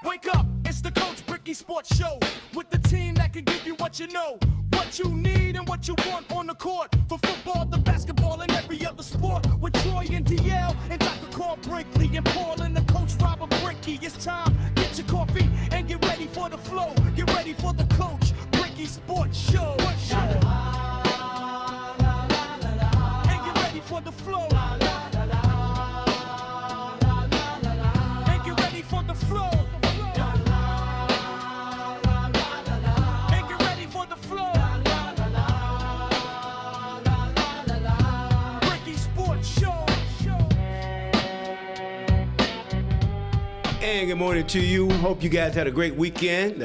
Wake up, it's the Coach Brickey Sports Show with the team that can give you what you know, what you need and what you want on the court. For football, the basketball, and every other sport. With Troy and DL and Dr. Carl Brinkley and Paul and the Coach Robert Brickey. It's time, get your coffee and get ready for the flow. Get ready for the Coach Brickey Sports Show. And get ready for the flow. And get ready for the flow. And good morning to you. Hope you guys had a great weekend.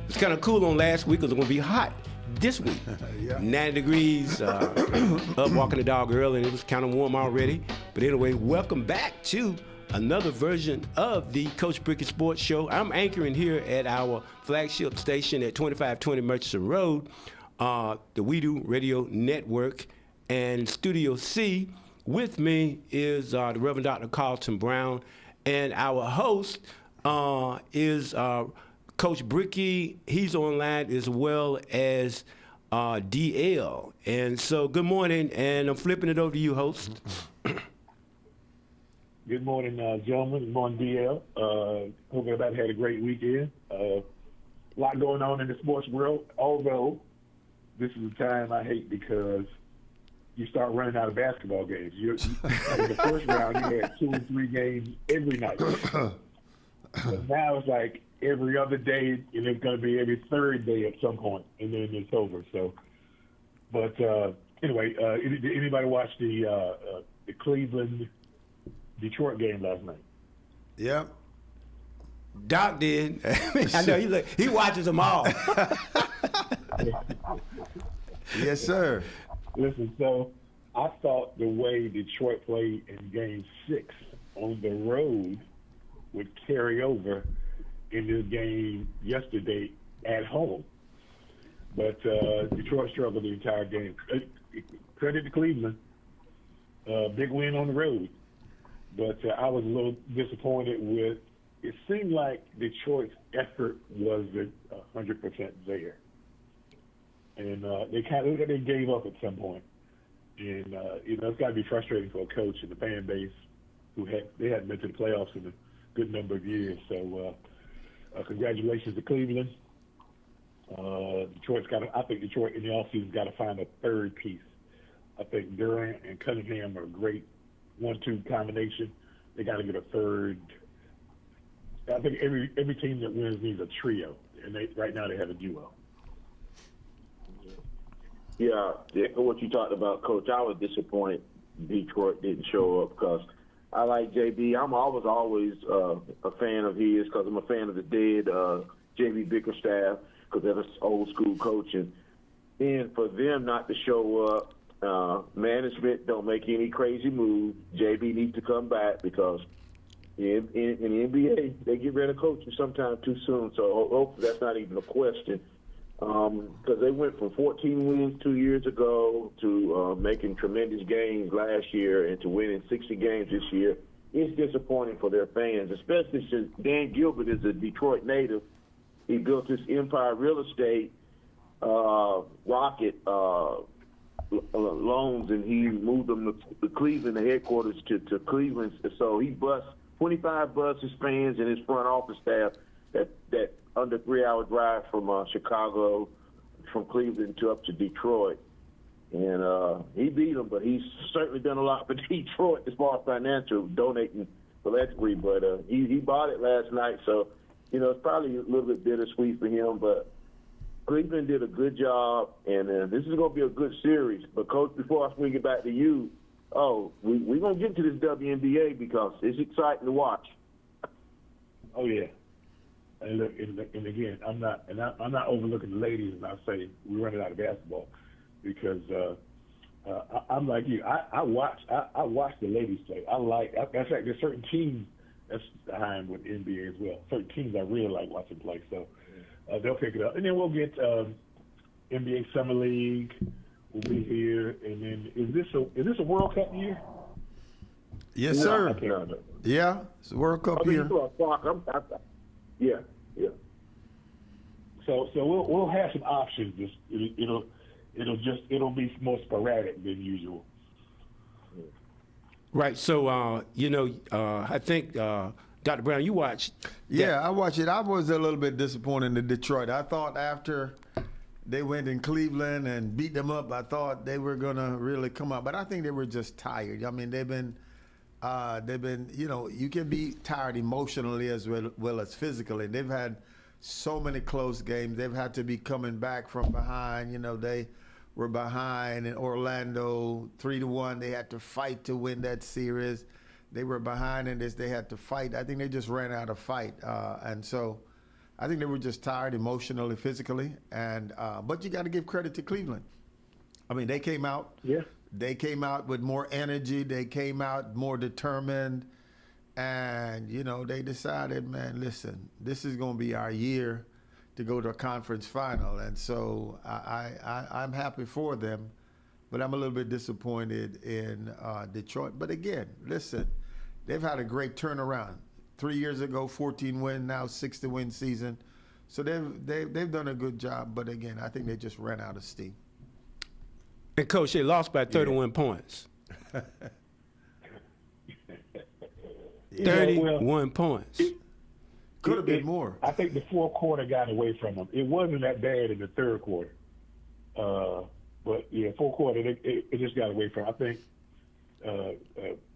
It's kind of cool on last week. It was going to be hot this week. Yeah. 90 degrees, up walking the dog early, and it was kind of warm already. But anyway, welcome back to another version of the Coach Brickey Sports Show. I'm anchoring here at our flagship station at 2520 Murchison Road, the Widu Radio Network, and Studio C. With me is the Reverend Dr. Carlton Brown. And our host is Coach Brickey. He's online as well as DL. And so good morning, and I'm flipping it over to you, host. Good morning, gentlemen. Good morning, DL. Hope everybody had a great weekend. A lot going on in the sports world, although this is a time I hate because you start running out of basketball games. In the first round, you had 2 and 3 games every night. But now it's like every other day, and it's going to be every third day at some point, and then it's over. So, but anyway, did anybody watch the Cleveland-Detroit game last night? Yeah. Doc did. I know he watches them all. Yes, sir. Listen, so I thought the way Detroit played in Game 6 on the road would carry over in this game yesterday at home. But Detroit struggled the entire game. Credit to Cleveland. Big win on the road. But I was a little disappointed with it. Seemed like Detroit's effort wasn't 100% there. And they gave up at some point. And, it's got to be frustrating for a coach and the fan base they hadn't been to the playoffs in a good number of years. So congratulations to Cleveland. I think Detroit in the offseason got to find a third piece. I think Durant and Cunningham are a great 1-2 combination. They got to get a third. I think every team that wins needs a trio. And right now they have a duo. Yeah, what you talked about, Coach, I was disappointed Detroit didn't show up because I like JB. I'm always a fan of his because I'm a fan of the dead JB Bickerstaff because they're old school coaching. And for them not to show up, management don't make any crazy moves. JB needs to come back because in the NBA, they get rid of coaches sometime too soon. So hopefully that's not even a question. Because they went from 14 wins 2 years ago to making tremendous gains last year and to winning 60 games this year. It's disappointing for their fans, especially since Dan Gilbert is a Detroit native. He built his Empire Real Estate Rocket loans, and he moved them to Cleveland, the headquarters to Cleveland. So he bussed 25 buses fans and his front office staff that under 3-hour drive from Chicago, from Cleveland to up to Detroit. And he beat them, but he's certainly done a lot for Detroit as far as financial, donating philanthropy. But he bought it last night, so, it's probably a little bit bittersweet for him. But Cleveland did a good job, and this is going to be a good series. But, Coach, before I swing it back to you, we're going to get to this WNBA because it's exciting to watch. Oh, yeah. And look, and again, I'm not overlooking the ladies, and I say we're running out of basketball because I'm like you. I watch the ladies play. In fact, there's certain teams that's behind with NBA as well. Certain teams I really like watching play. So they'll pick it up, and then we'll get NBA Summer League. Will be here, and then is this a World Cup year? Yes, sir. Yeah, it's a World Cup year. Yeah, yeah. So we'll have some options. Just it'll be more sporadic than usual. Right. So I think Dr. Brown, you watched. Yeah, I watched it. I was a little bit disappointed in Detroit. I thought after they went in Cleveland and beat them up, I thought they were gonna really come out. But I think they were just tired. I mean, they've been, you can be tired emotionally as well as physically. They've had so many close games. They've had to be coming back from behind. They were behind in Orlando 3-1. They had to fight to win that series. They were behind in this. They had to fight. I think they just ran out of fight. And so I think they were just tired emotionally, physically. And but you got to give credit to Cleveland. I mean, they came out. Yeah. They came out with more energy. They came out more determined. And, they decided, man, listen, this is going to be our year to go to a conference final. And so I'm happy for them, but I'm a little bit disappointed in Detroit. But again, listen, they've had a great turnaround. 3 years ago, 14 win, now 60-win season. So they've done a good job. But again, I think they just ran out of steam. And Coach, they lost by 31 points. 31 points. Could have been more. I think the fourth quarter got away from them. It wasn't that bad in the third quarter. But, yeah, fourth quarter, it just got away from them. I think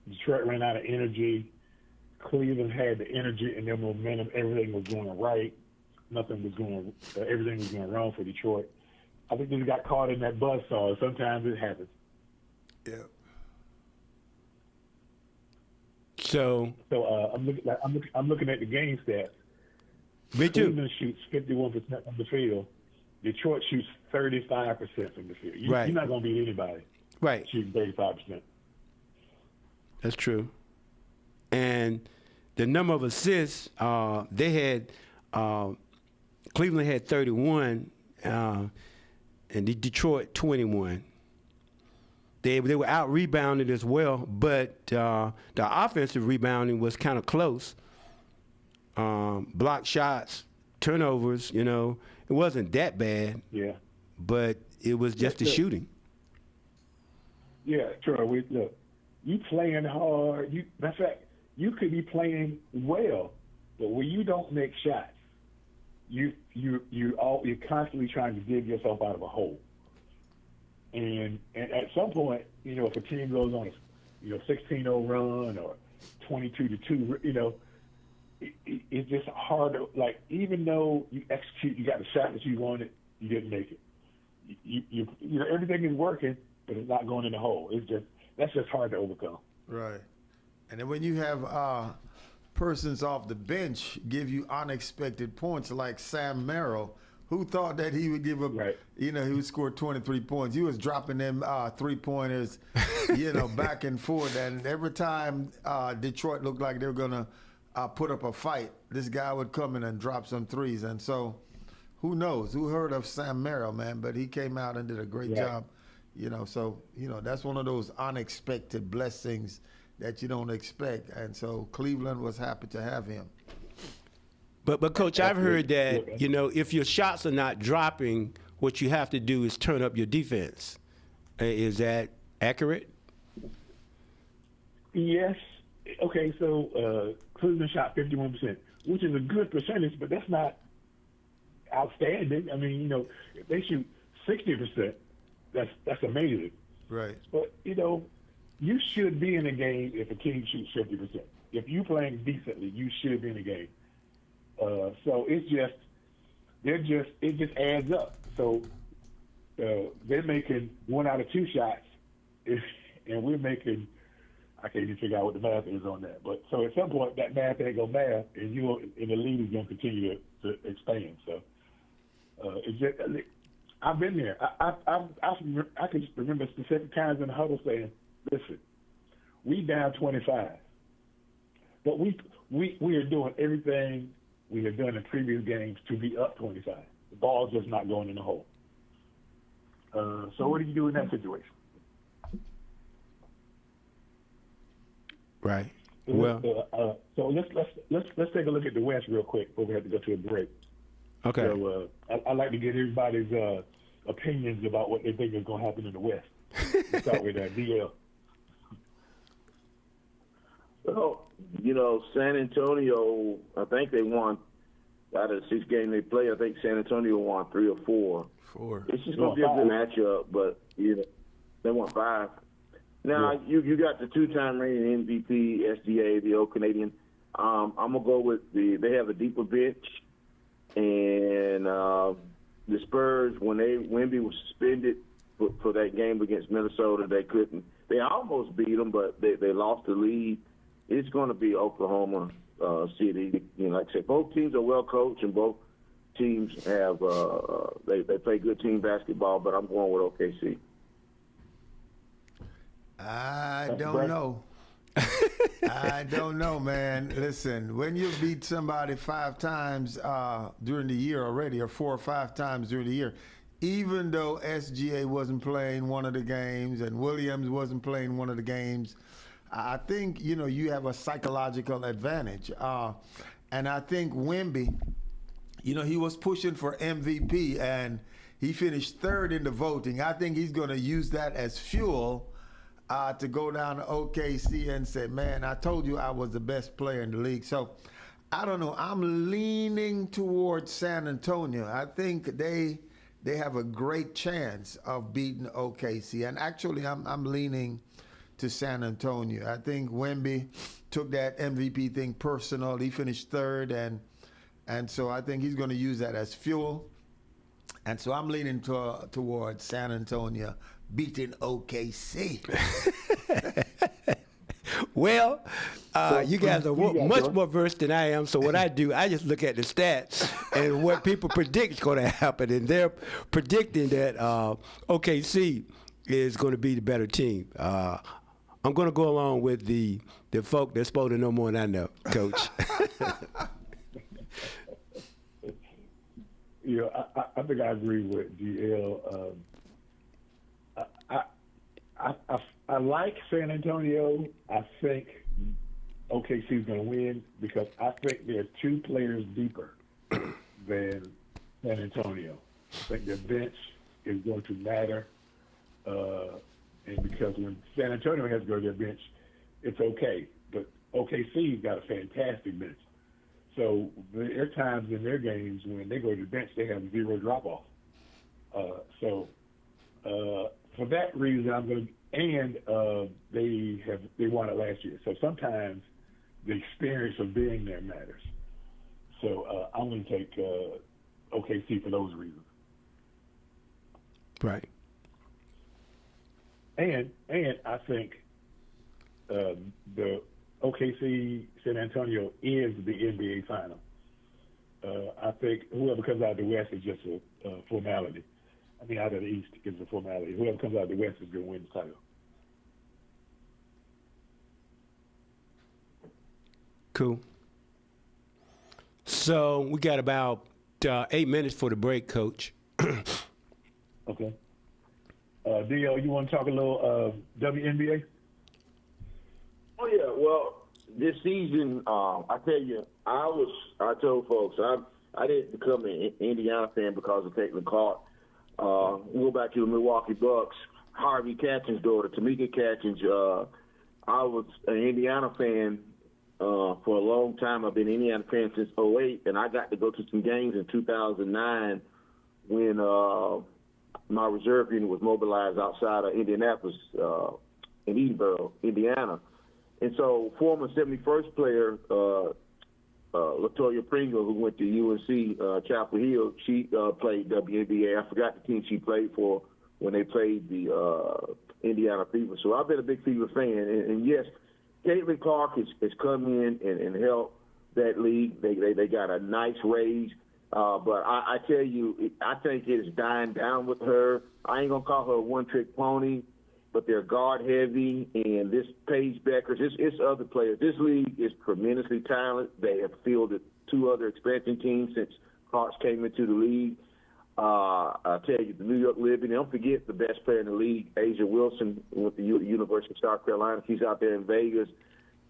Detroit ran out of energy. Cleveland had the energy and their momentum. Everything was going right. Everything was going wrong for Detroit. I think they got caught in that buzzsaw. Sometimes it happens. Yeah. So I'm looking at the game stats. Me too. Cleveland shoots 51% from the field. Detroit shoots 35% from the field. Right. You're not going to beat anybody Right. shooting 35%. That's true. And the number of assists, they had Cleveland had 31, and Detroit 21. They were out rebounded as well, but the offensive rebounding was kind of close. Block shots, turnovers, it wasn't that bad. Yeah. But it was just the shooting. Yeah, Troy. Look, you playing hard. Matter of fact, you could be playing well, but when you don't make shots, you're constantly trying to dig yourself out of a hole. And at some point, if a team goes on a 16-0 run or 22-2, it's just hard to, like, even though you execute, you got the shot that you wanted, you didn't make it. You everything is working, but it's not going in the hole. That's just hard to overcome. Right. And then when you have persons off the bench give you unexpected points, like Sam Merrill, who thought that he would give up, right. He would score 23 points. He was dropping them three-pointers, back and forth. And every time Detroit looked like they were going to put up a fight, this guy would come in and drop some threes. And so who knows? Who heard of Sam Merrill, man? But he came out and did a great job. So that's one of those unexpected blessings that you don't expect. And so Cleveland was happy to have him. But Coach, I've heard that, if your shots are not dropping, what you have to do is turn up your defense. Is that accurate? Yes. Okay, so Cleveland shot 51%, which is a good percentage, but that's not outstanding. I mean, if they shoot 60%, that's amazing. Right. But, you should be in a game if a team shoots 50%. If you're playing decently, you should be in a game. So it just adds up. So they're making 1 out of 2 shots, and we're making, I can't even figure out what the math is on that. But so at some point that math ain't gonna math, and the lead is gonna continue to expand. So it's just, I've been there. I can just remember specific times in the huddle saying, "Listen, we down 25, but we are doing everything we have done in previous games to be up 25. The ball's just not going in the hole." So what do you do in that situation? Right. Well, so let's take a look at the West real quick before we have to go to a break. okay. So I'd like to get everybody's opinions about what they think is going to happen in the West. Let's start with DL. Well, San Antonio, I think they won out of the 6 games they played. I think San Antonio won 3 or 4. 4. It's just going to be a good matchup, but they won 5. Now, you got the 2-time reigning MVP, SGA, the old Canadian. I'm going to go with they have a deeper bench. And the Spurs, when Wemby was suspended for that game against Minnesota, they almost beat them, but they lost the lead. It's going to be Oklahoma City. Like I said, both teams are well coached, and both teams have they play good team basketball. But I'm going with OKC. I don't know. I don't know, man. Listen, when you beat somebody 5 times during the year already, or 4 or 5 times during the year, even though SGA wasn't playing one of the games and Williams wasn't playing one of the games, I think, you have a psychological advantage. And I think Wemby, he was pushing for MVP, and he finished 3rd in the voting. I think he's going to use that as fuel to go down to OKC and say, man, I told you I was the best player in the league. So, I don't know. I'm leaning towards San Antonio. I think they have a great chance of beating OKC. And actually, I'm leaning to San Antonio. I think Wemby took that MVP thing personal. He finished 3rd, and so I think he's going to use that as fuel. And so I'm leaning towards San Antonio beating OKC. Well, you guys are much more versed than I am. So what I do, I just look at the stats and what people predict is going to happen, and they're predicting that OKC is going to be the better team. I'm going to go along with the folk that's supposed to know more than I know, Coach. I think I agree with DL. I like San Antonio. I think OKC is going to win because I think they're 2 players deeper than San Antonio. I think their bench is going to matter. And because when San Antonio has to go to their bench, it's okay. But OKC's got a fantastic bench. So there are times in their games when they go to the bench, they have 0 drop-off. For that reason, I'm going to, and they won it last year. So sometimes the experience of being there matters. So I'm going to take OKC for those reasons. Right. And I think the OKC San Antonio is the NBA final. I think whoever comes out of the West is just a formality. I mean, out of the East is a formality. Whoever comes out of the West is going to win the title. Cool. So we got about 8 minutes for the break, Coach. Okay. DL, you want to talk a little WNBA? Oh yeah, well, this season, I tell you, I told folks I didn't become an Indiana fan because of Caitlin Clark. We'll go back to the Milwaukee Bucks. Harvey Catchings' daughter, Tamika Catchings. I was an Indiana fan for a long time. I've been an Indiana fan since '08, and I got to go to some games in 2009 when my reserve unit was mobilized outside of Indianapolis in Edinburgh, Indiana. And so former 71st player, LaToya Pringle, who went to UNC Chapel Hill, she played WNBA. I forgot the team she played for when they played the Indiana Fever. So I've been a big Fever fan. And yes, Caitlin Clark has come in and helped that league. They got a nice raise. But I tell you, I think it's dying down with her. I ain't going to call her a one-trick pony, but they're guard-heavy, and this Paige Beckers, it's other players. This league is tremendously talented. They have fielded 2 other expansion teams since Clarks came into the league. I tell you, the New York Liberty, don't forget the best player in the league, Asia Wilson, with the University of South Carolina. She's out there in Vegas.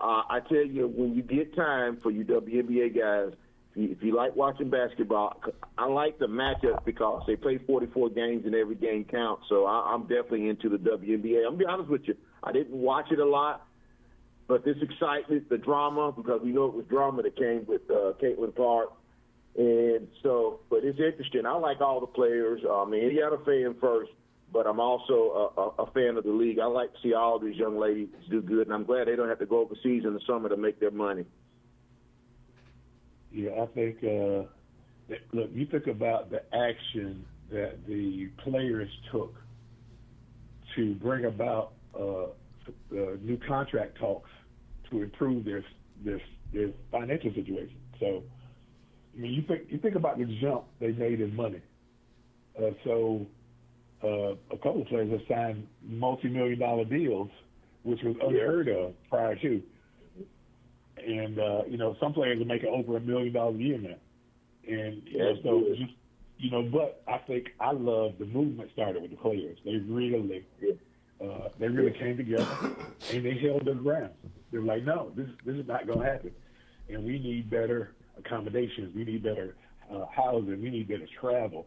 I tell you, when you get time for you WNBA guys, if you like watching basketball, I like the matchup because they play 44 games and every game counts. So I'm definitely into the WNBA. I'm going to be honest with you. I didn't watch it a lot, but this excitement, the drama, because we know it was drama that came with Caitlin Clark. And so, but it's interesting. I like all the players. I'm an Indiana fan first, but I'm also a fan of the league. I like to see all these young ladies do good, and I'm glad they don't have to go overseas in the summer to make their money. Yeah, I think, look, you think about the action that the players took to bring about new contract talks to improve their financial situation. So, I mean, you think about the jump they made in money. So a couple of players have signed multi-million-dollar deals, which was unheard of prior to. And, some players are making over $1 million a year now. And, but I think I love the movement started with the players. They really came together and they held their ground. They're like, no, this is not going to happen. And we need better accommodations. We need better housing. We need better travel.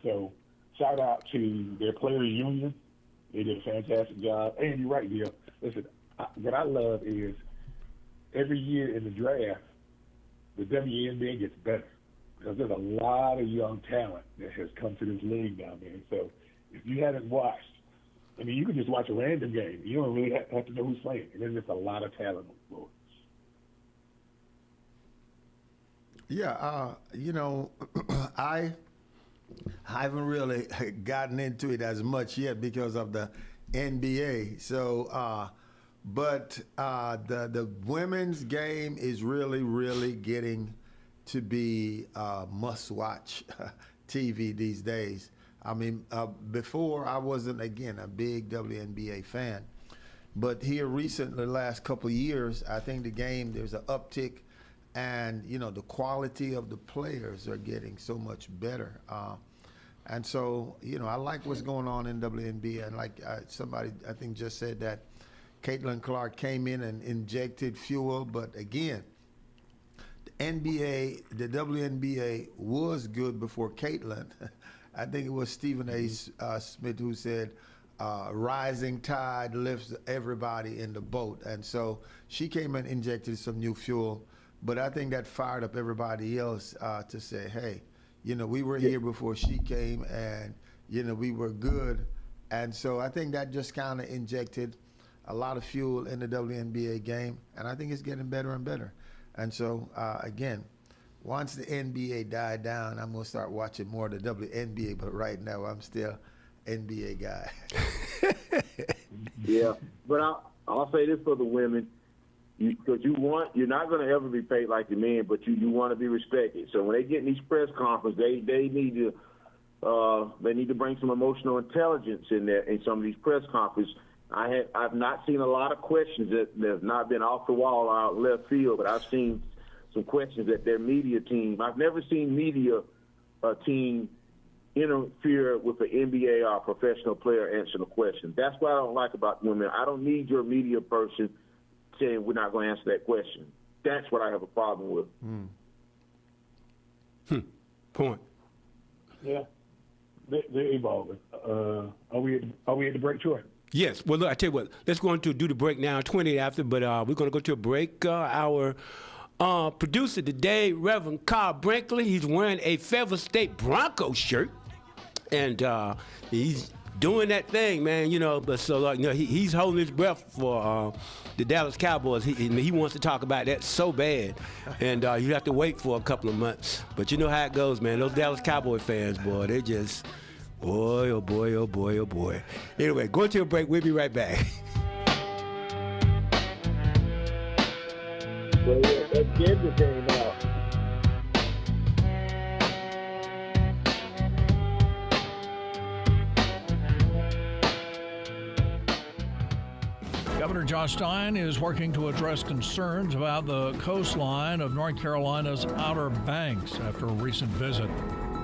So shout out to their players union. They did a fantastic job. And you're right, Neil. Listen, what I love is every year in the draft, the WNBA gets better because there's a lot of young talent that has come to this league now, man. So if you haven't watched, I mean, you can just watch a random game. You don't really have to know who's playing. And there's just a lot of talent on the floor. Yeah, I haven't really gotten into it as much yet because of the NBA. So, but the women's game is really, really getting to be must-watch TV these days. I mean, before I wasn't, again, a big WNBA fan. But here recently, the last couple of years, I think the game, there's an uptick. And, the quality of the players are getting so much better. And so, I like what's going on in WNBA. And like somebody, I think, just said that Caitlin Clark came in and injected fuel. But again, the WNBA was good before Caitlin. I think it was Stephen A. Smith who said, rising tide lifts everybody in the boat. And so she came and injected some new fuel. But I think that fired up everybody else to say, hey, we were here before she came and, we were good. And so I think that just kind of injected a lot of fuel in the WNBA game. And I think it's getting better and better. And so, again, once the NBA died down, I'm going to start watching more of the WNBA. But right now, I'm still NBA guy. Yeah, but I'll say this for the women. Because you're not going to ever be paid like the men, but you want to be respected. So when they get in these press conferences, they need to bring some emotional intelligence in there in some of these press conferences. I've not seen a lot of questions that have not been off the wall or out left field, but I've seen some questions that their media team. I've never seen media team interfere with an NBA or a professional player answering a question. That's what I don't like about women. I don't need your media person saying we're not going to answer that question. That's what I have a problem with. Point. Yeah, they're evolving. Are we at the break, Troy? Yes. Well, look, I tell you what. Let's go on to do the break now. 20 after, but we're going to go to a break. Our producer today, Reverend Carl Brinkley, he's wearing a Feather State Broncos shirt, and he's doing that thing, man, but so he's holding his breath for the Dallas Cowboys. He wants to talk about that so bad, and you have to wait for a couple of months. But you know how it goes, man. Those Dallas Cowboy fans, boy, they just, boy, oh boy, oh boy, oh boy. Anyway, go to a break. We'll be right back. Well, yeah, that Denver came out. Governor Josh Stein is working to address concerns about the coastline of North Carolina's Outer Banks after a recent visit.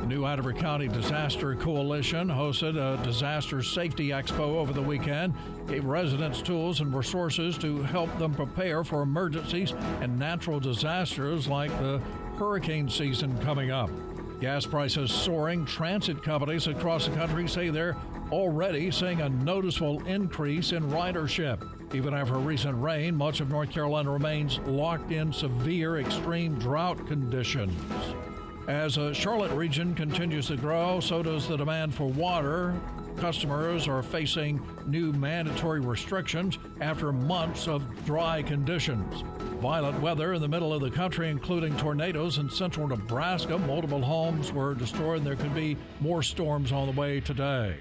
The New Hanover County Disaster Coalition hosted a disaster safety expo over the weekend, gave residents tools and resources to help them prepare for emergencies and natural disasters like the hurricane season coming up. Gas prices soaring. Transit companies across the country say they're already seeing a noticeable increase in ridership. Even after recent rain, much of North Carolina remains locked in severe extreme drought conditions. As the Charlotte region continues to grow, so does the demand for water. Customers are facing new mandatory restrictions after months of dry conditions. Violent weather in the middle of the country, including tornadoes in central Nebraska. Multiple homes were destroyed, and there could be more storms on the way today.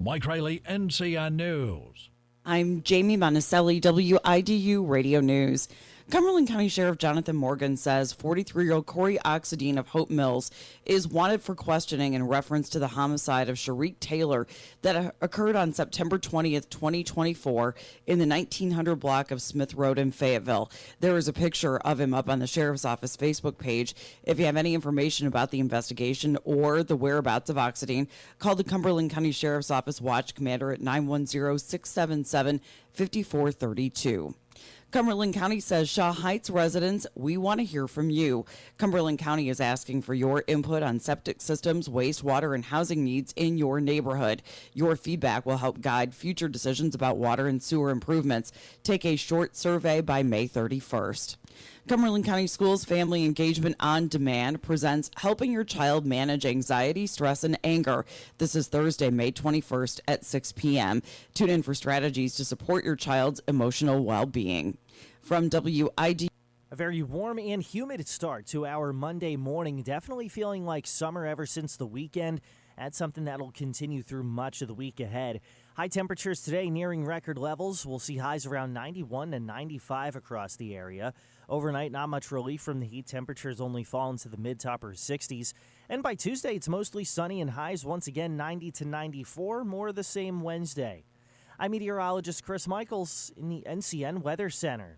Mike Rayleigh, NCN News. I'm Jamie Monticelli, WIDU Radio News. Cumberland County Sheriff Jonathan Morgan says 43-year-old Corey Oxidine of Hope Mills is wanted for questioning in reference to the homicide of Shariq Taylor that occurred on September 20th, 2024 in the 1900 block of Smith Road in Fayetteville. There is a picture of him up on the Sheriff's Office Facebook page. If you have any information about the investigation or the whereabouts of Oxidine, call the Cumberland County Sheriff's Office Watch Commander at 910-677-5432. Cumberland County says, Shaw Heights residents, we want to hear from you. Cumberland County is asking for your input on septic systems, wastewater, and housing needs in your neighborhood. Your feedback will help guide future decisions about water and sewer improvements. Take a short survey by May 31st. Cumberland County Schools Family Engagement on Demand presents Helping Your Child Manage Anxiety, Stress, and Anger. This is Thursday, May 21st at 6 p.m. Tune in for strategies to support your child's emotional well-being. From WID. A very warm and humid start to our Monday morning. Definitely feeling like summer ever since the weekend. That's something that'll continue through much of the week ahead. High temperatures today nearing record levels. We'll see highs around 91 to 95 across the area. Overnight, not much relief from the heat. Temperatures only fall into the mid to upper 60s. And by Tuesday, it's mostly sunny and highs once again 90 to 94. More of the same Wednesday. I'm meteorologist Chris Michaels in the NCN Weather Center.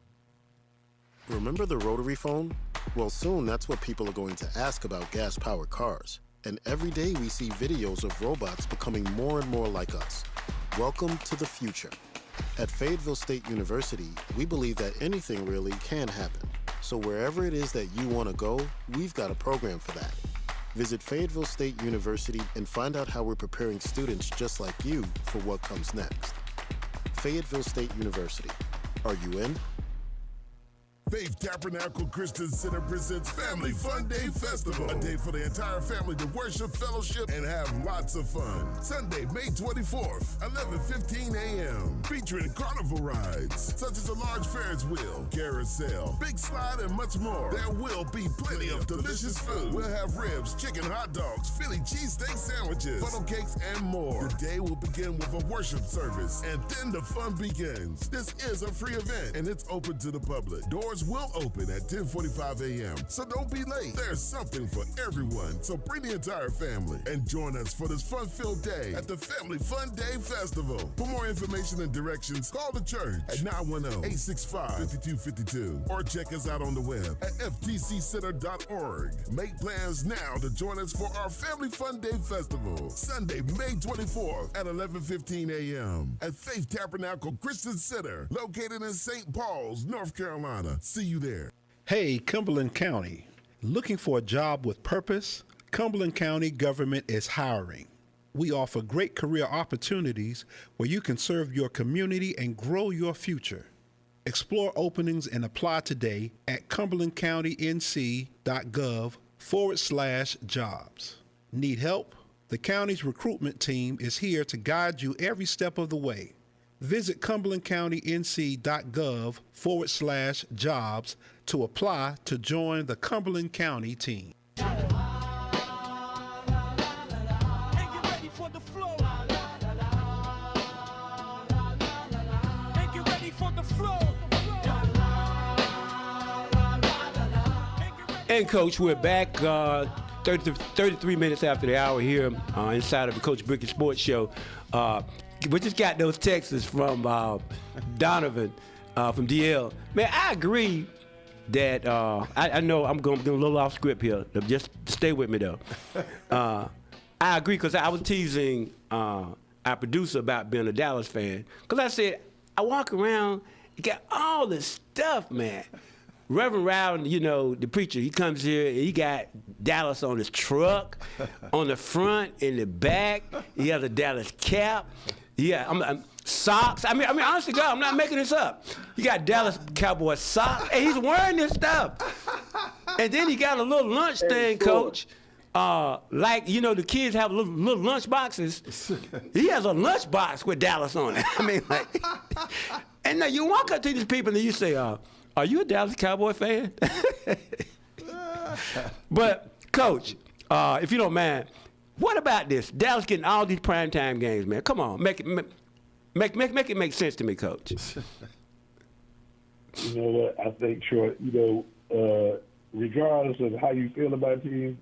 Remember the rotary phone? Well, soon that's what people are going to ask about gas-powered cars. And every day we see videos of robots becoming more and more like us. Welcome to the future. At Fayetteville State University, we believe that anything really can happen. So wherever it is that you want to go, we've got a program for that. Visit Fayetteville State University and find out how we're preparing students just like you for what comes next. Fayetteville State University. Are you in? Faith Tabernacle Christian Center presents Family Fun Day Festival. A day for the entire family to worship, fellowship, and have lots of fun. Sunday, May 24th, 11:15 a.m. Featuring carnival rides, such as a large Ferris wheel, carousel, big slide, and much more. There will be plenty of delicious food. We'll have ribs, chicken, hot dogs, Philly cheesesteak sandwiches, funnel cakes, and more. The day will begin with a worship service, and then the fun begins. This is a free event, and it's open to the public. Doors will open at 10:45 a.m. So don't be late. There's something for everyone. So bring the entire family and join us for this fun-filled day at the Family Fun Day Festival. For more information and directions, call the church at 910-865-5252 or check us out on the web at ftccenter.org. Make plans now to join us for our Family Fun Day Festival, Sunday, May 24th at 11:15 a.m. at Faith Tabernacle Christian Center, located in St. Paul's, North Carolina. See you there. Hey, Cumberland County. Looking for a job with purpose? Cumberland County government is hiring. We offer great career opportunities where you can serve your community and grow your future. Explore openings and apply today at cumberlandcountync.gov/jobs. Need help? The county's recruitment team is here to guide you every step of the way. Visit cumberlandcountync.gov/jobs to apply to join the Cumberland County team. And get ready for the flow. And get ready for the flow. And Coach, we're back 33 minutes after the hour here inside of the Coach Brickey Sports Show. We just got those texts from Donovan from DL. Man, I agree that I know I'm going to get a little off script here. Just stay with me though. I agree because I was teasing our producer about being a Dallas fan. Because I said, I walk around, you got all this stuff, man. Reverend Rowden, you know, the preacher, he comes here and he got Dallas on his truck, on the front, in the back. He has a Dallas cap. Yeah, socks. I mean, honestly, God, I'm not making this up. He got Dallas Cowboy socks, and he's wearing this stuff. And then he got a little lunch thing, Coach. Like, you know, the kids have little lunch boxes. He has a lunch box with Dallas on it. I mean, like, and now you walk up to these people and you say, are you a Dallas Cowboy fan? But, Coach, if you don't mind, what about this? Dallas getting all these primetime games, man. Come on, make it make sense to me, Coach. You know what? I think, Short, you know, regardless of how you feel about teams,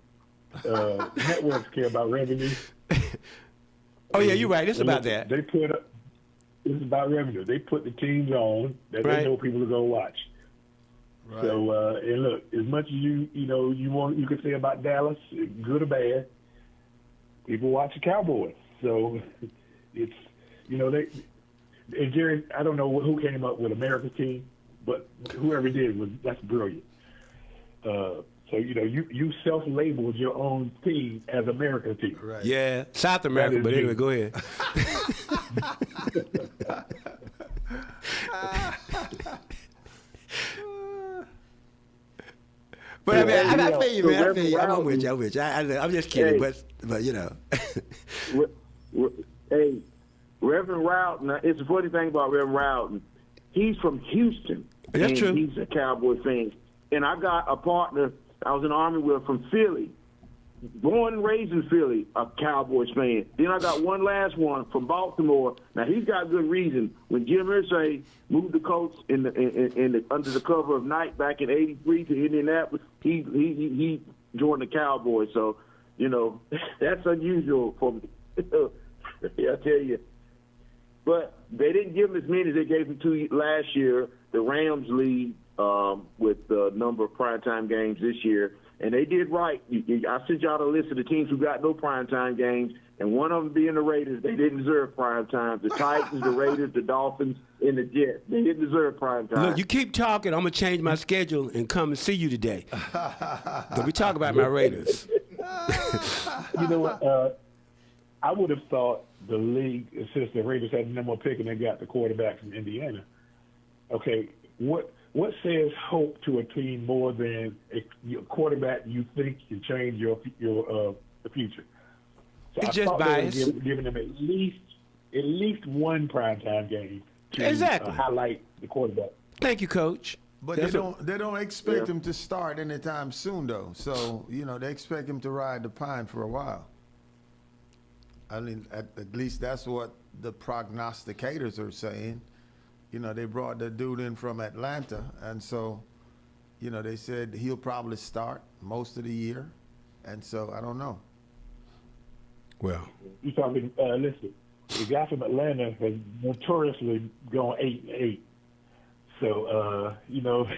networks care about revenue. Oh, yeah, you're right. It's about that. It's about revenue. They put the teams on that they know people are going to watch. Right. So, and look, as much as you can say about Dallas, good or bad, people watch the Cowboys. So it's, you know, and Jerry, I don't know who came up with America's team, but whoever did that's brilliant. So, you know, you self-labeled your own team as America's team. Right. Yeah, South America, but anyway, go ahead. But I mean, I feel you, man. I feel you. I'm with you. I'm just kidding, but you know. Hey, Reverend Rowden. It's a funny thing about Reverend Rowden. He's from Houston. That's true. He's a Cowboy fan, and I got a partner I was in the Army with from Philly, born and raised in Philly, a Cowboys fan. Then I got one last one from Baltimore. Now he's got good reason. When Jim Irsay moved the Colts under the cover of night back in '83 to Indianapolis, he joined the Cowboys. So, you know, that's unusual for me. I tell you. But they didn't give him as many as they gave him last year. The Rams lead with the number of primetime games this year. And they did right. I sent y'all the list of the teams who got no primetime games, and one of them being the Raiders. They didn't deserve primetime. The Titans, the Raiders, the Dolphins, and the Jets. They didn't deserve primetime. Look, you keep talking. I'm going to change my schedule and come and see you today. Because we talk about my Raiders. You know what? I would have thought the league, since the Raiders had the number one pick and they got the quarterback from Indiana, okay, what says hope to a team more than a quarterback you think can change your the future? So it's just bias. Giving them at least one primetime game to highlight the quarterback. Thank you, Coach. But they don't expect him to start anytime soon, though. So, you know, they expect him to ride the pine for a while. I mean, at least that's what the prognosticators are saying. You know, they brought the dude in from Atlanta, and so, you know, they said he'll probably start most of the year, and so I don't know. Well, you talking? Listen, the guy from Atlanta has notoriously gone 8-8. So, you know,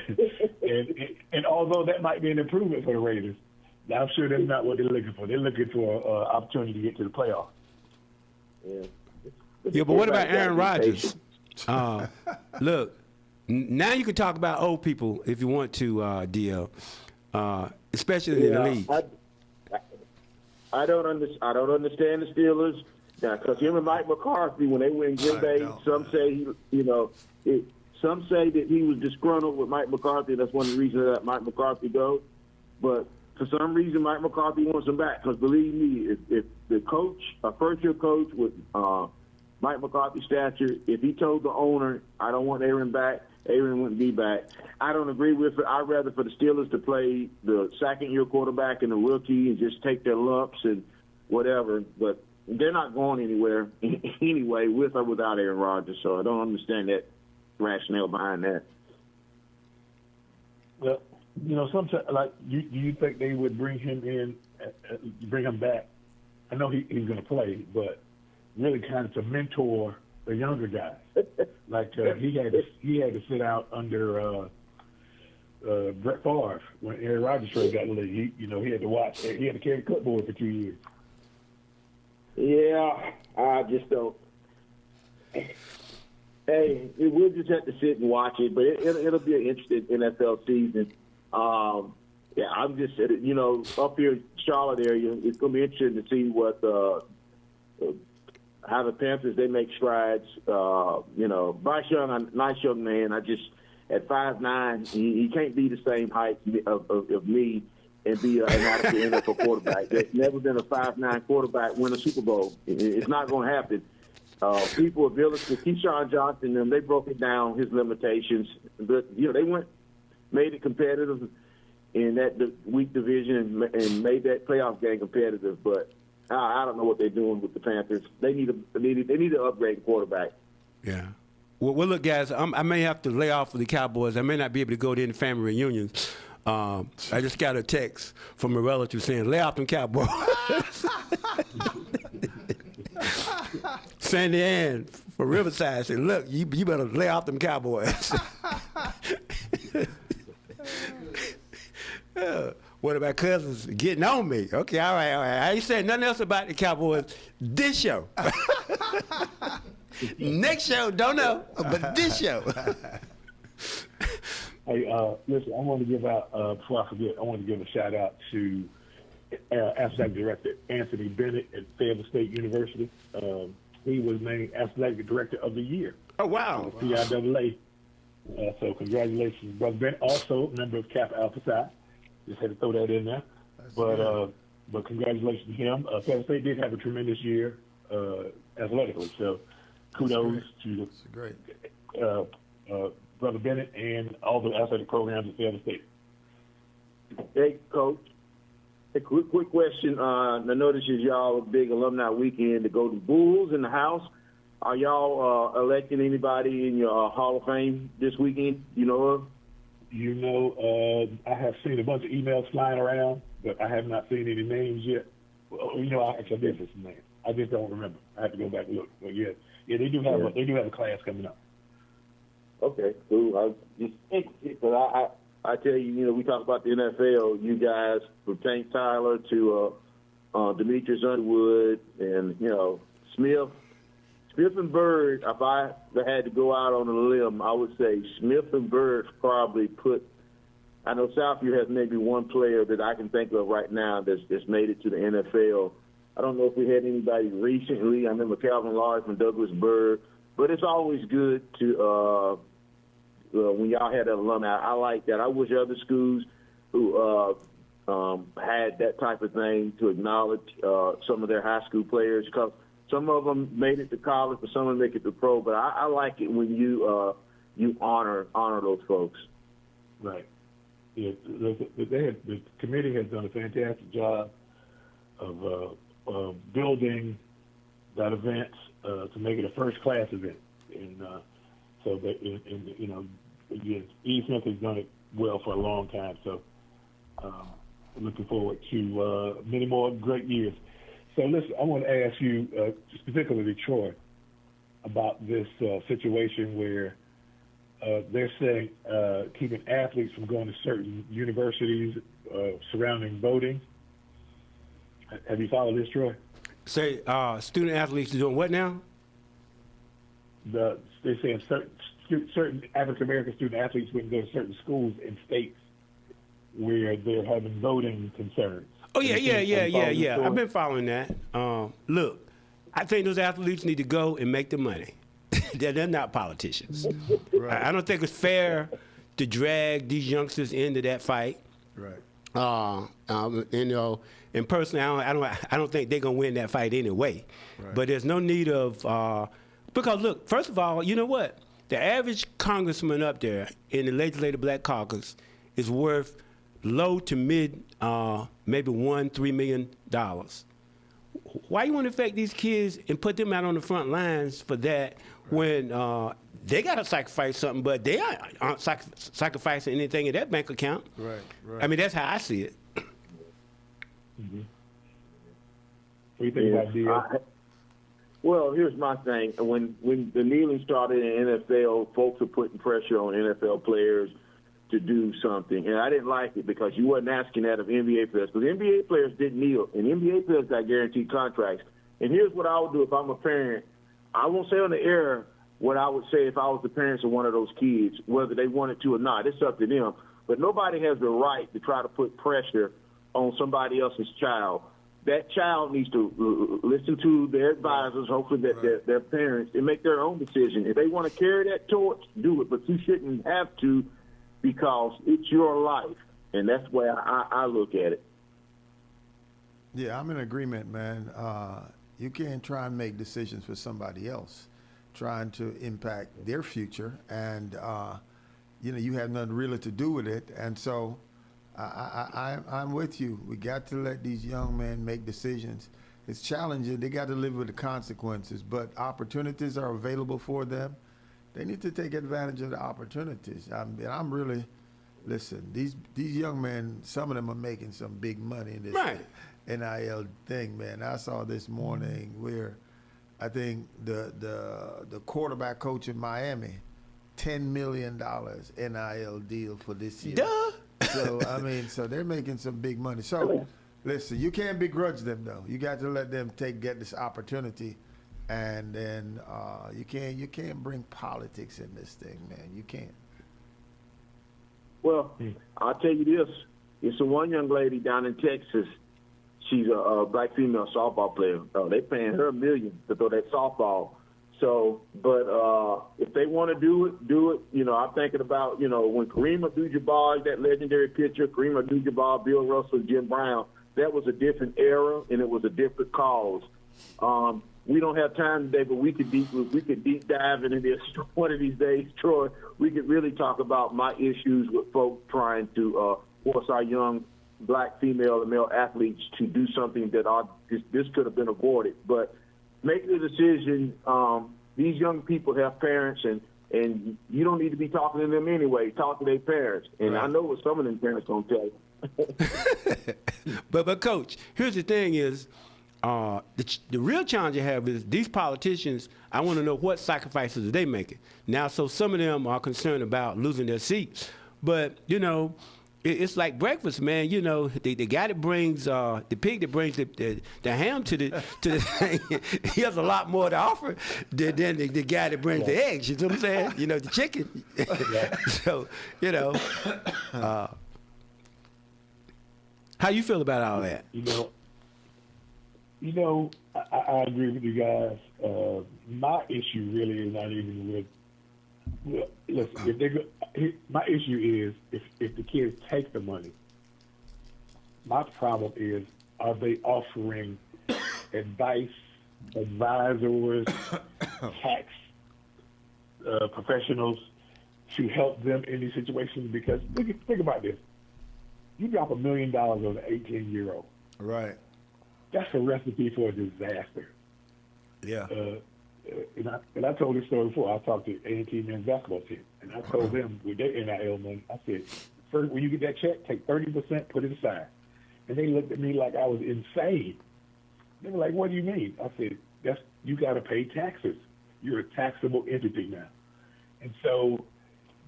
and although that might be an improvement for the Raiders, I'm sure that's not what they're looking for. They're looking for an opportunity to get to the playoffs. Yeah, but what about Aaron Rodgers? Look, now you can talk about old people if you want to, DL, especially in the league. I don't understand the Steelers because him and Mike McCarthy, when they were in Green Bay, some say some say that he was disgruntled with Mike McCarthy. That's one of the reasons that Mike McCarthy goes. But for some reason, Mike McCarthy wants him back because believe me, if the coach, a first-year coach with Mike McCarthy's stature, if he told the owner, I don't want Aaron back, Aaron wouldn't be back. I don't agree with it. I'd rather for the Steelers to play the second-year quarterback and the rookie and just take their lumps and whatever. But they're not going anywhere anyway, with or without Aaron Rodgers. So I don't understand that rationale behind that. Well, you know, sometimes, like, do you think they would bring him in, bring him back? I know he's going to play, but really kind of to mentor the younger guys. Like he had to sit out under Brett Favre when Aaron Rodgers first got in the league. He had to watch. He had to carry the clipboard for 2 years. Yeah, I just don't. Hey, we'll just have to sit and watch it, but it'll be an interesting NFL season. Yeah, I'm just, up here in Charlotte area, it's going to be interesting to see what how the Panthers, they make strides. Bryce Young, a nice young man. At 5'9", he can't be the same height of me and be an adequate NFL quarterback. There's never been a 5'9" quarterback win a Super Bowl. It's not going to happen. People have built it to Keyshawn Johnson, and they broke it down, his limitations. But, they made it competitive in that weak division and made that playoff game competitive. But I don't know what they're doing with the Panthers. They need to upgrade the quarterback. Yeah. Well, look, guys, I may have to lay off of the Cowboys. I may not be able to go to any family reunions. I just got a text from a relative saying, lay off them Cowboys. Sandy Ann from Riverside said, look, you better lay off them Cowboys. One of my cousins getting on me. Okay, all right. I ain't saying nothing else about the Cowboys this show. Next show, don't know, but this show. Hey, listen, I want to give out, before I forget, I want to give a shout out to Athletic Director Anthony Bennett at Fayetteville State University. He was named Athletic Director of the Year. Oh, wow. PIAA. So congratulations, Brother Bennett. Also a member of Kappa Alpha Psi. Just had to throw that in there. But congratulations to him. Fayetteville State did have a tremendous year athletically. So kudos to Brother Bennett and all the athletic programs at Fayetteville State. Hey, Coach. A quick question. I notice y'all a big alumni weekend to go to Bulls in the house. Are y'all electing anybody in your Hall of Fame this weekend? You know of? I have seen a bunch of emails flying around, but I have not seen any names yet. Well, I actually did see some names. I just don't remember. I have to go back and look. But yeah, they do have a class coming up. Okay, cool. I just think, but I tell you, we talk about the NFL. You guys, from Tank Tyler to Demetrius Underwood, and Smith and Bird. If I had to go out on a limb, I would say Smith and Bird probably put. I know Southview has maybe one player that I can think of right now that's made it to the NFL. I don't know if we had anybody recently. I remember Calvin Lawrence and Douglas Bird, but it's always good to. When y'all had that alumni, I like that. I wish other schools who had that type of thing to acknowledge some of their high school players, because some of them made it to college, but some of them make it to pro. But I like it when you honor those folks. Right. Yeah, the committee has done a fantastic job of building that event to make it a first-class event, and so that again, E. Smith has done it well for a long time. So looking forward to many more great years. So listen, I want to ask you, specifically Troy, about this situation where they're saying keeping athletes from going to certain universities surrounding voting. Have you followed this, Troy? Say student athletes are doing what now? They're saying certain African American student athletes wouldn't go to certain schools in states where they're having voting concerns. Oh, yeah. I've been following that. Look, I think those athletes need to go and make the money. They're not politicians. Right. I don't think it's fair to drag these youngsters into that fight. Right. And personally, I don't think they're gonna win that fight anyway. Right. But there's no need of because look, first of all, you know what? The average congressman up there in the Legislative Black Caucus is worth low to mid, maybe $1-3 million. Why you want to affect these kids and put them out on the front lines for that when they got to sacrifice something, but they aren't sacrificing anything in that bank account? Right. I mean, that's how I see it. Mm-hmm. What do you think about DL? Well, here's my thing. When the kneeling started in the NFL, folks are putting pressure on NFL players to do something, and I didn't like it because you wasn't asking that of NBA players. Because NBA players didn't kneel, and NBA players got guaranteed contracts. And here's what I would do if I'm a parent. I won't say on the air what I would say if I was the parents of one of those kids, whether they wanted to or not. It's up to them. But nobody has the right to try to put pressure on somebody else's child. That child needs to listen to their advisors, hopefully that their parents, and make their own decision. If they want to carry that torch, do it. But you shouldn't have to, because it's your life. And that's the way I look at it. Yeah, I'm in agreement, man. You can't try and make decisions for somebody else, trying to impact their future. And, you have nothing really to do with it. And so I'm with you. We got to let these young men make decisions. It's challenging. They got to live with the consequences, but opportunities are available for them. They need to take advantage of the opportunities. I'm really, listen, these young men, some of them are making some big money in this NIL thing, man. I saw this morning where I think the quarterback coach in Miami, $10 million NIL deal for this year. Duh. So, so they're making some big money. So, listen, you can't begrudge them, though. You got to let them get this opportunity, and then you can't bring politics in this thing, man. You can't. Well, I'll tell you this. It's a one young lady down in Texas. She's a black female softball player. They paying her $1 million to throw that softball. So, but if they want to do it. I'm thinking about, when Kareem Abdul-Jabbar, that legendary pitcher, Kareem Abdul-Jabbar, Bill Russell, Jim Brown, that was a different era and it was a different cause. We don't have time today, but we could deep dive into this one of these days, Troy. We could really talk about my issues with folks trying to force our young black female and male athletes to do something that this could have been avoided. But make the decision. These young people have parents, and you don't need to be talking to them anyway. Talk to their parents. And I know what some of them parents going to tell you. But Coach, here's the thing is, the real challenge you have is these politicians, I want to know what sacrifices are they making. Now, so some of them are concerned about losing their seats. But, it's like breakfast, man. The guy that brings the pig that brings the ham to the thing, he has a lot more to offer than the guy that brings the eggs. You know what I'm saying? The chicken. So, how you feel about all that? I agree with you guys. My issue really is not even with. Well, listen, my issue is if the kids take the money. My problem is, are they offering advice, advisors, tax professionals to help them in these situations? Because think about this: you drop $1 million on an 18-year-old. Right. That's a recipe for a disaster. Yeah. And I told this story before. I talked to A&T men's basketball team, and I told them with their NIL money, I said, first, when you get that check, take 30%, put it aside. And they looked at me like I was insane. They were like, what do you mean? I said, you got to pay taxes. You're a taxable entity now. And so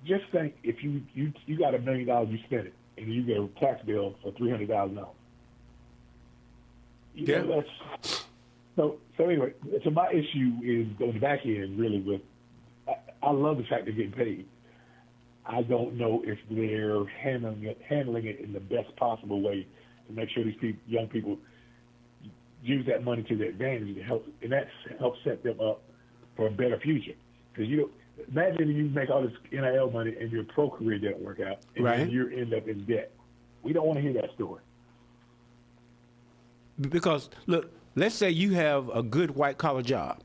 just think, if you got $1 million, you spent it, and you get a tax bill for $300,000. That's... So anyway, so my issue is on the back end really with, I love the fact they're getting paid. I don't know if they're handling it in the best possible way to make sure these young people use that money to their advantage and that helps set them up for a better future. Because imagine you make all this NIL money and your pro career didn't work out, and then you end up in debt. We don't want to hear that story. Because look. Let's say you have a good white-collar job,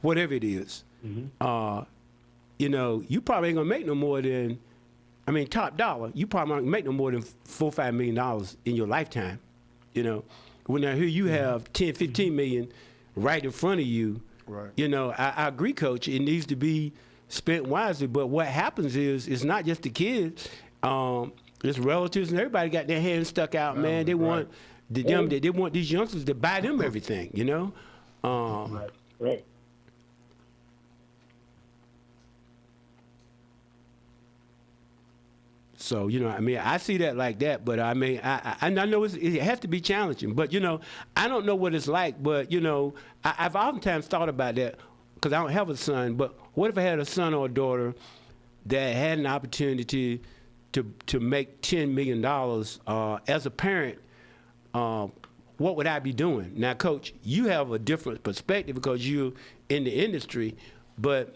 whatever it is. Mm-hmm. You probably ain't going to make no more than, top dollar, you probably not make no more than $4 or $5 million in your lifetime. When I hear you have 10, 15 million right in front of you, right. I agree, Coach, it needs to be spent wisely. But what happens is, it's not just the kids, it's relatives and everybody got their hands stuck out, man. They want... They want these youngsters to buy them everything, Right. So, you know, I mean, I see that like that, but I mean, I know it has to be challenging, but, you know, I don't know what it's like, but, you know, I've oftentimes thought about that because I don't have a son, but what if I had a son or a daughter that had an opportunity to make $10 million as a parent? What would I be doing? Now, Coach, you have a different perspective because you're in the industry, but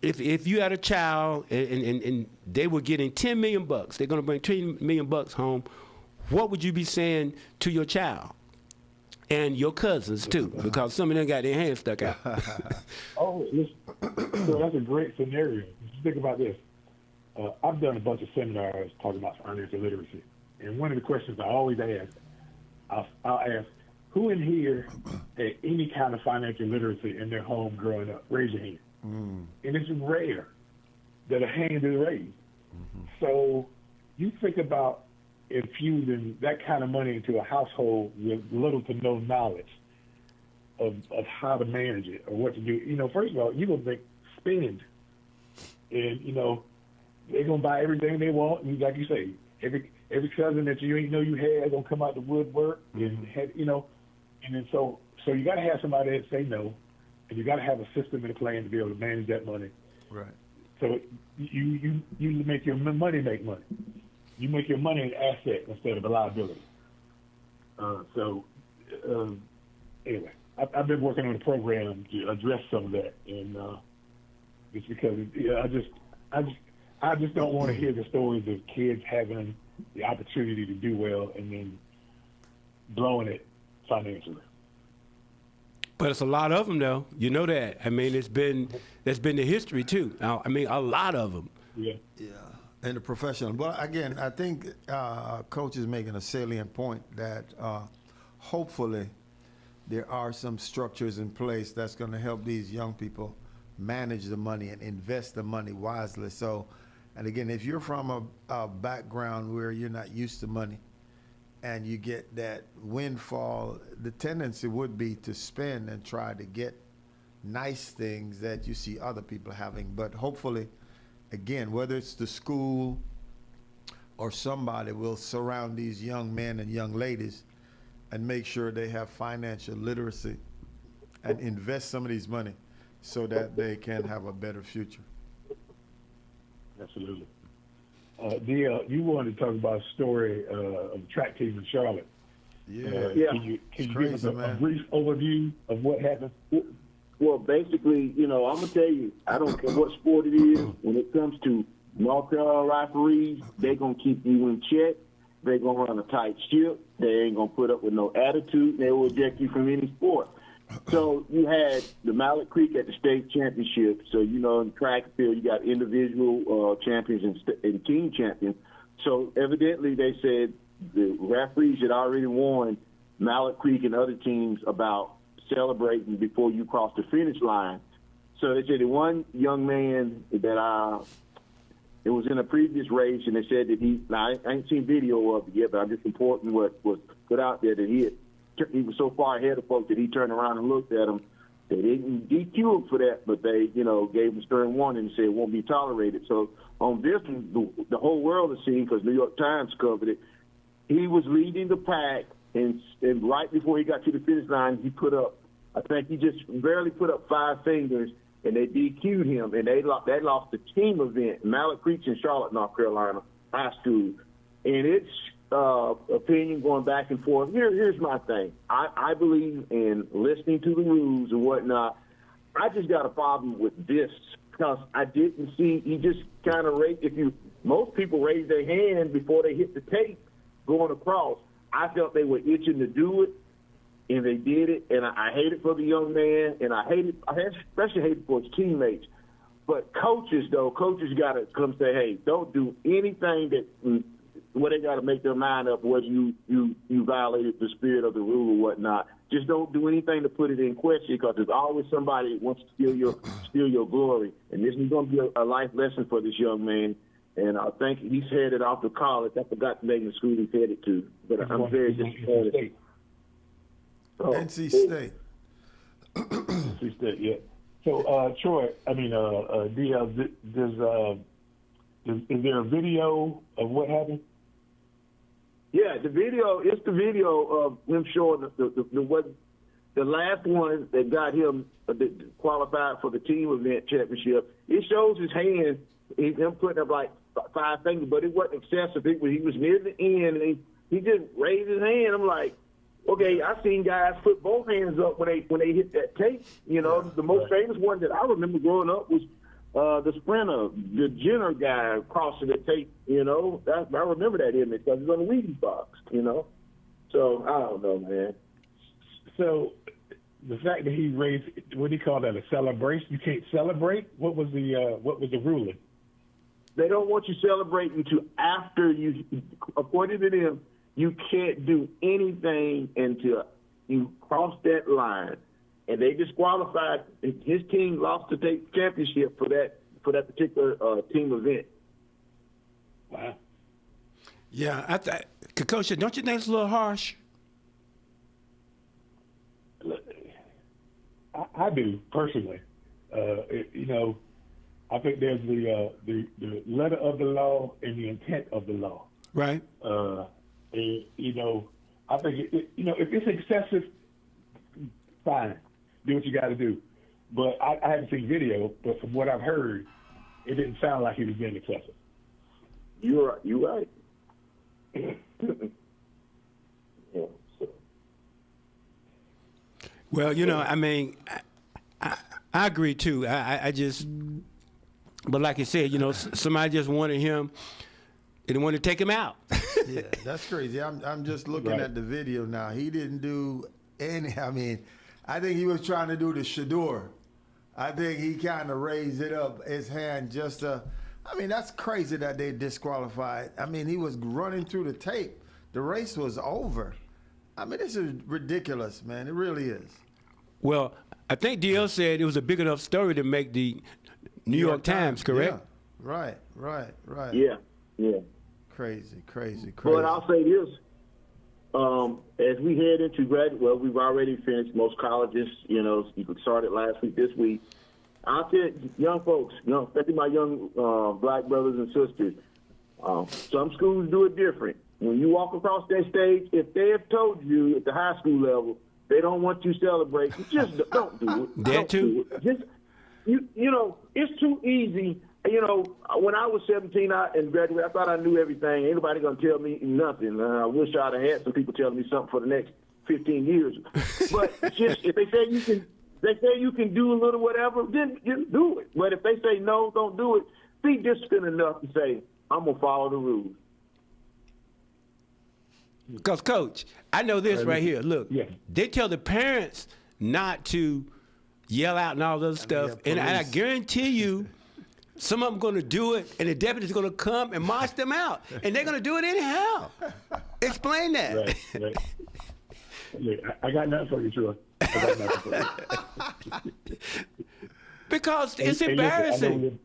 if you had a child and they were getting $10 million, they're going to bring $10 million home, what would you be saying to your child? And your cousins, too, because some of them got their hands stuck out. Oh, listen, so that's a great scenario. Just think about this. I've done a bunch of seminars talking about financial literacy. And one of the questions I always ask, I'll ask, who in here had any kind of financial literacy in their home growing up? Raise your hand. And it's rare that a hand is raised. So you think about infusing that kind of money into a household with little to no knowledge of how to manage it or what to do. You know, first of all, you're going to think spend. And, you know, they're going to buy everything they want. And like you say, every cousin that you ain't know you had going to come out the woodwork. And, you know, and then so you got to have somebody that say no. And you got to have a system and a plan to be able to manage that money. Right. So you make your money make money. You make your money an asset instead of a liability. Anyway, I've been working on a program to address some of that, and it's because I just don't want to hear the stories of kids having the opportunity to do well and then blowing it financially. But it's a lot of them, though. You know that. I mean, that's been the history, too. I mean, a lot of them. Yeah. Yeah. And the professional. Well, again, I think Coach is making a salient point that hopefully there are some structures in place that's going to help these young people manage the money and invest the money wisely. So, and again, if you're from a background where you're not used to money, and you get that windfall, the tendency would be to spend and try to get nice things that you see other people having. But hopefully, again, whether it's the school or somebody will surround these young men and young ladies and make sure they have financial literacy and invest some of these money so that they can have a better future. Absolutely. DL, you wanted to talk about a story of the track team in Charlotte. Yeah. Can you give us a brief overview of what happened? Well, basically, you know, I'm going to tell you, I don't care what sport it is. When it comes to North Carolina referees, they're going to keep you in check. They're going to run a tight ship. They ain't going to put up with no attitude. They will eject you from any sport. So you had the Mallet Creek at the state championship. So, you know, in track and field, you got individual champions and team champions. So evidently they said the referees had already warned Mallet Creek and other teams about celebrating before you cross the finish line. So they said the one young man that it was in a previous race, and they said that I ain't seen video of it yet, but I'm just reporting what was put out there that he was so far ahead of folks that he turned around and looked at him. They didn't DQ him for that, but they, you know, gave him stern warning and said it won't be tolerated. So on this one, the whole world has seen, because New York Times covered it, he was leading the pack, and right before he got to the finish line, he put up, I think he just barely put up 5 fingers, and they DQ'd him, and they lost the team event, Mallet Creek in Charlotte, North Carolina, high school. And it's opinion going back and forth. Here's my thing. I believe in listening to the rules and whatnot. I just got a problem with this because I didn't see, he just kind of raised, most people raise their hand before they hit the tape going across. I felt they were itching to do it, and they did it, and I hate it for the young man, and I especially hate it for his teammates. But coaches got to come say, hey, don't do anything that where they got to make their mind up whether you violated the spirit of the rule or whatnot. Just don't do anything to put it in question, because there's always somebody that wants to steal your glory. And this is going to be a life lesson for this young man. And I think he's headed off to college. I forgot the name of the school he's headed to, but I'm very disappointed. NC State. NC State, yeah. So, Troy, DL, Is there a video of what happened? Yeah, the video. It's the video of him showing the last one that got him qualified for the team event championship. It shows his hand, him putting up like 5 fingers, but it wasn't excessive. He was near the end, and he just raised his hand. I'm like, okay, I've seen guys put both hands up when they hit that tape. You know, the most famous one that I remember growing up was the sprinter, the Jenner guy crossing the tape. You know, I remember that image because it's on the Wheaties box. You know, so I don't know, man. So the fact that he raised, what do you call that, a celebration? You can't celebrate? What was the ruling? They don't want you celebrating until after you, according to them, you can't do anything until you cross that line. And they disqualified. His team lost the championship for that particular team event. Wow. Yeah, Coach, don't you think it's a little harsh? I do personally. You know, I think there's the letter of the law and the intent of the law. Right. And, you know, I think you know, if it's excessive, fine, do what you got to do. But I haven't seen video, but from what I've heard, it didn't sound like he was being excessive. You're right. Yeah, so. Well, you know, I mean, I agree too. I just, but like you said, you know, somebody just wanted him. They didn't want to take him out. Yeah, that's crazy. I'm just looking at the video now. He didn't do any. I mean, I think he was trying to do the Shador. I think he kind of raised it up, his hand just to. I mean, that's crazy that they disqualified. I mean, he was running through the tape. The race was over. I mean, this is ridiculous, man. It really is. Well, I think DL said it was a big enough story to make the New York Times, correct? Yeah. Right. Yeah. Crazy. But I'll say this. As we head into well, we've already finished most colleges. You know, you started last week, this week. I'll tell young folks, especially my young black brothers and sisters, some schools do it different. When you walk across that stage, if they have told you at the high school level they don't want you celebrating, just don't do it. That too? Do it. Just, you know, it's too easy. You know, when I was 17 and graduated, I thought I knew everything. Ain't nobody going to tell me nothing. I wish I'd have had some people telling me something for the next 15 years. But just if they say you can do a little whatever, then just do it. But if they say no, don't do it, be disciplined enough to say, I'm going to follow the rules. Because, Coach, I know this right here. Look, they tell the parents not to yell out and all this stuff. And I guarantee you, some of them going to do it, and the deputy's going to come and march them out. And they're going to do it anyhow. Explain that. Right. Look, I got nothing for you, Troy. I got nothing for you. Because it's embarrassing.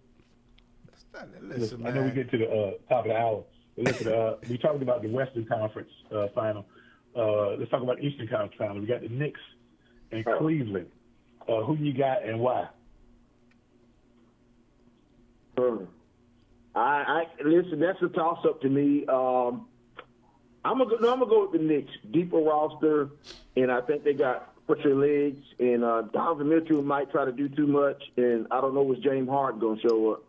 Listen, I know we get to the top of the hour. Listen, we talked about the Western Conference final. Let's talk about the Eastern Conference final. We got the Knicks and Cleveland. Who you got and why? I listen. That's a toss-up to me. I'm gonna go with the Knicks. Deeper roster, and I think they got pressure legs. And Donovan Mitchell might try to do too much, and I don't know was James Harden gonna show up.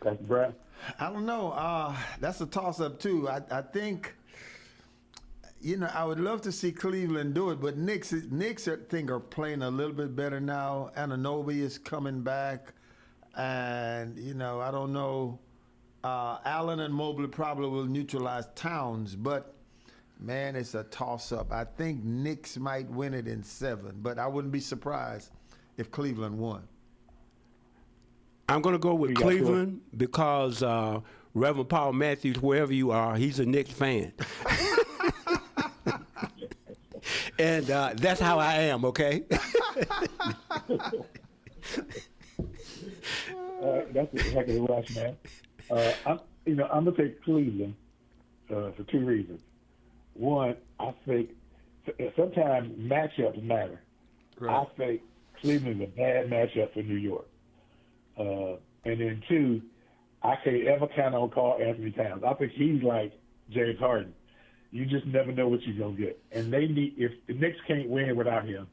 That's Brad. I don't know. That's a toss-up too. I think. You know, I would love to see Cleveland do it, but Knicks I think are playing a little bit better now. Anunoby is coming back, and you know, I don't know. Allen and Mobley probably will neutralize Towns, but man, it's a toss-up. I think Knicks might win it in 7, but I wouldn't be surprised if Cleveland won. I'm going to go with Cleveland because Reverend Paul Matthews, wherever you are, he's a Knicks fan. And that's how I am, okay? That's a heck of a rush, man. I'm gonna take Cleveland for 2 reasons. One, I think sometimes matchups matter. Right. I think Cleveland is a bad matchup for New York. And then 2, I can't ever count on Carl Anthony Towns. I think he's like James Harden. You just never know what you're gonna get. And they need, if the Knicks can't win without him,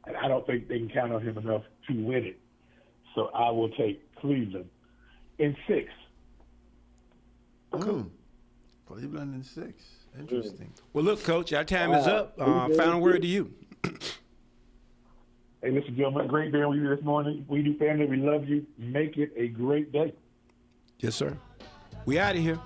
and I don't think they can count on him enough to win it. So I will take Cleveland in 6. Cleveland in 6. Interesting. Well, look, Coach, our time is up. Final word to you. Hey, listen, gentlemen, great being with you this morning. We do family, we love you. Make it a great day. Yes, sir. We out of here.